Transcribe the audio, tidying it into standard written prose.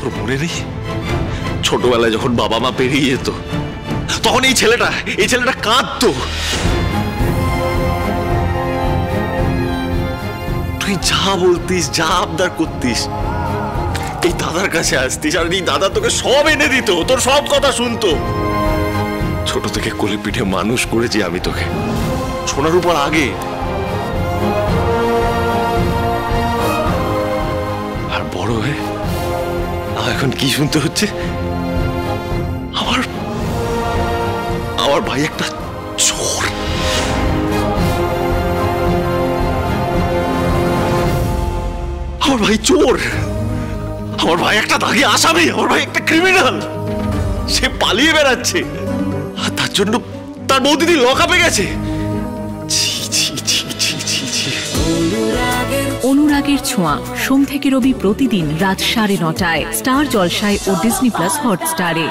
তোর মনে নেই ছোটবেলায় যখন বাবা মা পেরিয়ে যেত তখন এই ছেলেটা কাঁদতো। তুই যা বলতিস, যা আবদার করতিস, এই দাদার কাছে আসতিস, আর এই দাদা তোকে সব এনে দিত, তোর সব কথা শুনতো। ছোট থেকে কোলে পিঠে মানুষ করেছি আমি তোকে, সোনার উপর আগে। আর বড় হয়ে এখন কি শুনতে হচ্ছে? আমার ভাই একটা চোর। আমার ভাই চোর, আমার ভাই একটা দাগি আসামি, আমার ভাই একটা ক্রিমিনাল। সে পালিয়ে বেড়াচ্ছে, আর তার জন্য তার বৌদিদি লকআপে গেছে। অনুরাগের ছোঁয়া, সোম থেকে রবি প্রতিদিন রাত 9:30টায় স্টার জলসায় ও ডিজনি প্লাস হটস্টারে।